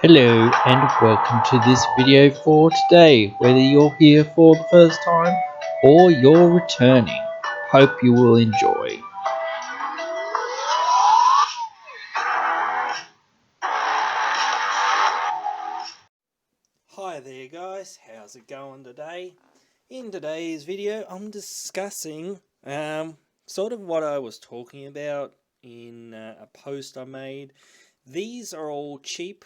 Hello and welcome to this video for today. Whether you're here for the first time or you're returning, hope you will enjoy. Hi there guys, how's it going today? In today's video I'm discussing sort of what I was talking about in a post I made. These are all cheap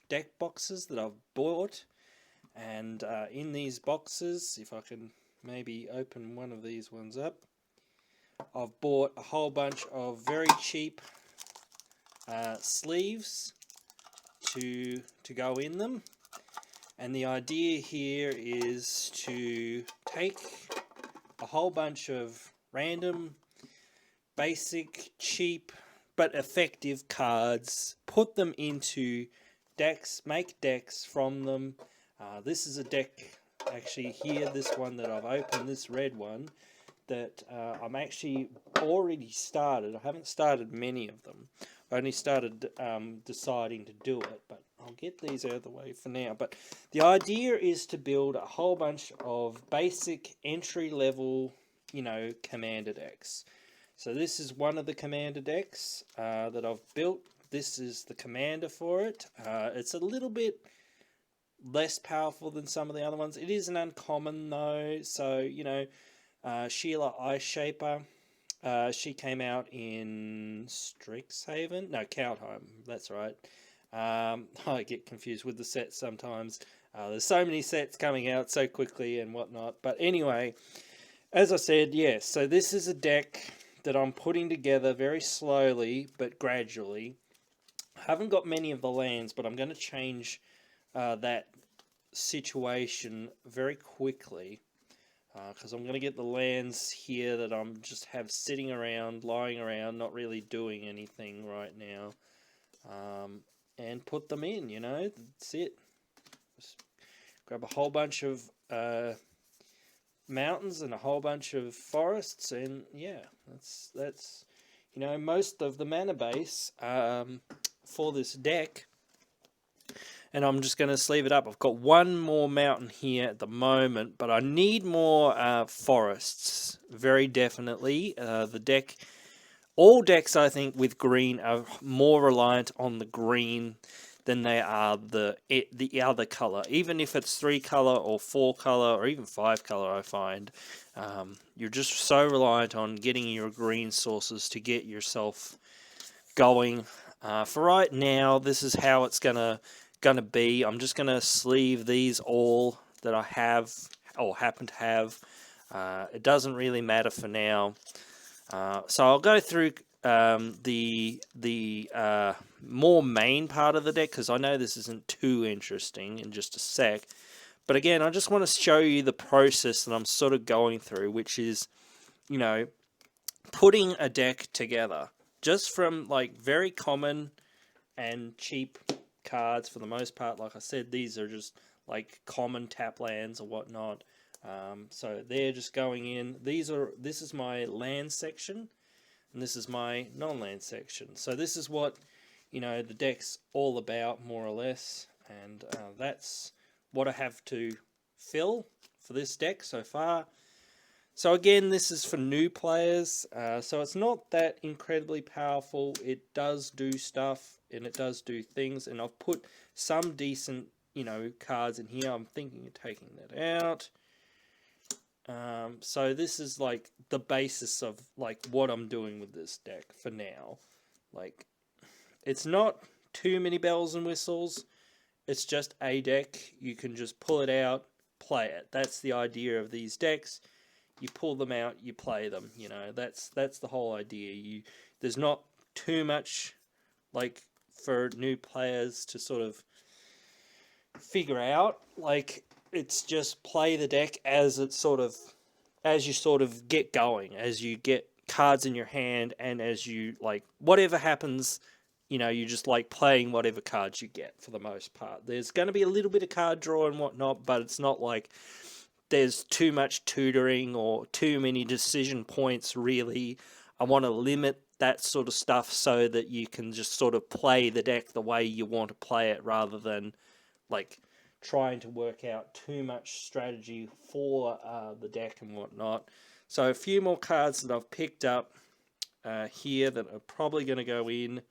deck boxes that I've bought, and in these boxes, if I can maybe open one of these ones up, I've bought a whole bunch of very cheap sleeves to go in them. And the idea here is to take a whole bunch of random, basic, cheap, but effective cards, put them into decks, make decks from them. This is a deck actually here, this one that I've opened, this red one, that I'm actually already started. I haven't started many of them. I only started deciding to do it, but I'll get these out of the way for now. But the idea is to build a whole bunch of basic entry-level, commander decks. So this is one of the commander decks that I've built. This is the commander for it. It's a little bit less powerful than some of the other ones. It is an uncommon though, so Sheila Ice Shaper. She came out in Strixhaven. No, Kaldheim. That's right. I get confused with the sets sometimes. There's so many sets coming out so quickly and whatnot. But anyway, as I said, yes. So this is a deck that I'm putting together very slowly but gradually. I haven't got many of the lands, but I'm going to change that situation very quickly. Because I'm going to get the lands here that I'm just have sitting around, lying around, not really doing anything right now, and put them in, that's it. Just grab a whole bunch of mountains and a whole bunch of forests, and yeah, that's most of the mana base for this deck. And I'm just going to sleeve it up. I've got one more mountain here at the moment, but I need more forests, very definitely. All decks, I think, with green are more reliant on the green than they are the other color. Even if it's 3-color or 4-color or even 5-color, I find you're just so reliant on getting your green sources to get yourself going. For right now, this is how it's gonna be. I'm just gonna sleeve these all that I have or happen to have. It doesn't really matter for now. So I'll go through the more main part of the deck, because I know this isn't too interesting in just a sec. But again, I just want to show you the process that I'm sort of going through, which is, putting a deck together just from like very common and cheap cards for the most part. Like I said, these are just like common tap lands or whatnot. So they're just going in. This is my land section, and this is my non-land section. So this is what the deck's all about, more or less, and that's what I have to fill for this deck so far. So again, this is for new players, so it's not that incredibly powerful. It does do stuff, and it does do things, and I've put some decent, cards in here. I'm thinking of taking that out. So this is like the basis of like what I'm doing with this deck for now. Like, it's not too many bells and whistles. It's just a deck. You can just pull it out, play it. That's the idea of these decks. You pull them out, you play them. That's the whole idea. There's not too much like for new players to sort of figure out. Like, it's just play the deck as you sort of get going, as you get cards in your hand, and as you like whatever happens, you just like playing whatever cards you get for the most part. There's going to be a little bit of card draw and whatnot, but it's not like there's too much tutoring or too many decision points, really. I want to limit that sort of stuff, so that you can just sort of play the deck the way you want to play it, rather than like trying to work out too much strategy for the deck and whatnot. So a few more cards that I've picked up here that are probably going to go in.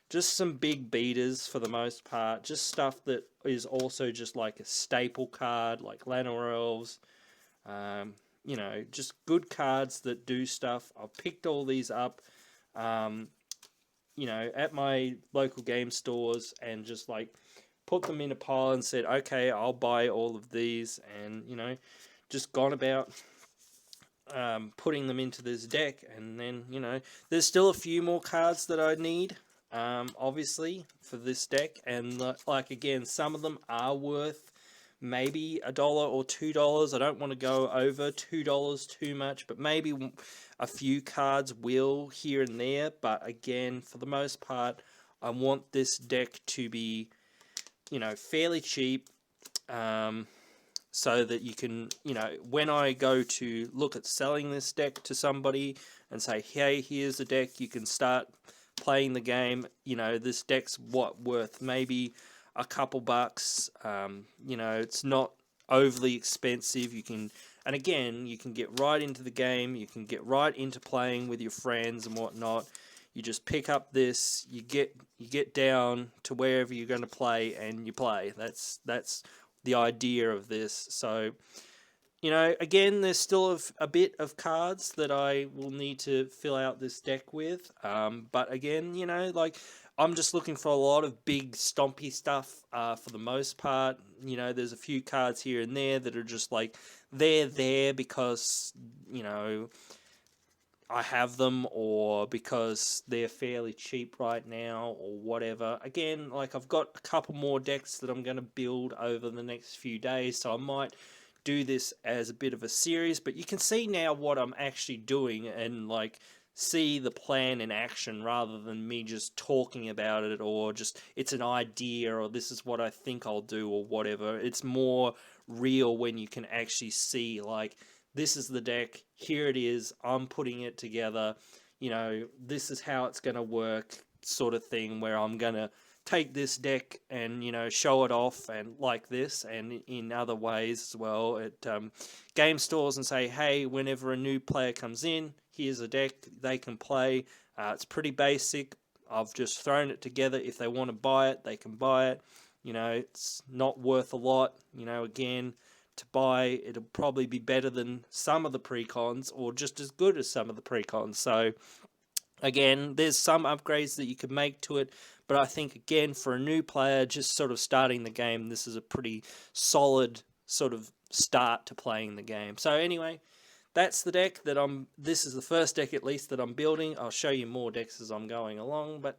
Just some big beaters for the most part. Just stuff that is also just like a staple card, like Llanowar Elves. You know, just good cards that do stuff. I've picked all these up, you know, at my local game stores, and just like put them in a pile and said, okay, I'll buy all of these, and, you know, just gone about putting them into this deck. And then, you know, there's still a few more cards that I need, obviously, for this deck. And like, again, some of them are worth maybe $1 or $2. I don't want to go over $2 too much, but maybe a few cards will here and there. But again, for the most part, I want this deck to be, you know, fairly cheap, so that you can, you know, when I go to look at selling this deck to somebody and say, hey, here's the deck, you can start playing the game, you know, this deck's worth maybe a couple bucks, you know, it's not overly expensive. You can, and again, you can get right into the game, you can get right into playing with your friends and whatnot. You just pick up this, you get down to wherever you're going to play, and you play. That's the idea of this. So, you know, again, there's still a bit of cards that I will need to fill out this deck with. But again, you know, like, I'm just looking for a lot of big stompy stuff for the most part. You know, there's a few cards here and there that are just like, they're there because, you know, I have them, or because they're fairly cheap right now, or whatever. Again, like, I've got a couple more decks that I'm going to build over the next few days, so I might do this as a bit of a series. But you can see now what I'm actually doing, and like see the plan in action, rather than me just talking about it, or just it's an idea, or this is what I think I'll do, or whatever. It's more real when you can actually see, like, this is the deck, here it is, I'm putting it together, you know, this is how it's going to work, sort of thing, where I'm going to take this deck and, you know, show it off, and like this, and in other ways as well, at game stores, and say, hey, whenever a new player comes in, here's a deck they can play. It's pretty basic. I've just thrown it together. If they want to buy it, they can buy it. You know, it's not worth a lot. You know, again, to buy, it'll probably be better than some of the precons, or just as good as some of the precons. So again, there's some upgrades that you could make to it, but I think, again, for a new player just sort of starting the game, this is a pretty solid sort of start to playing the game. So anyway, that's the deck that this is the first deck at least that I'm building. I'll show you more decks as I'm going along, but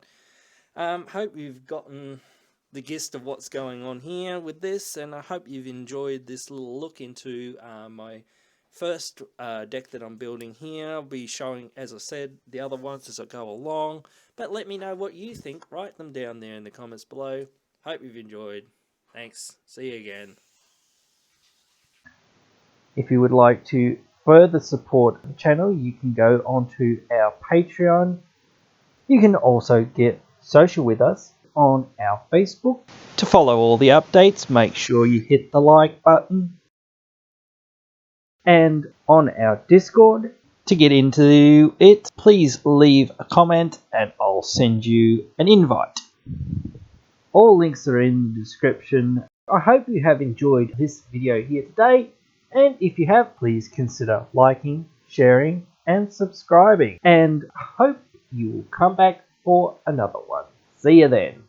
hope you've gotten the gist of what's going on here with this, and I hope you've enjoyed this little look into my first deck that I'm building here. I'll be showing, as I said, the other ones as I go along, but let me know what you think. Write them down there in the comments below. Hope you've enjoyed. Thanks. See you again. If you would like to further support the channel, you can go onto our Patreon. You can also get social with us on our Facebook. To follow all the updates, make sure you hit the like button. And on our Discord, to get into it, please leave a comment and I'll send you an invite. All links are in the description. I hope you have enjoyed this video here today, and if you have, please consider liking, sharing and subscribing, and I hope you will come back for another one. See you then.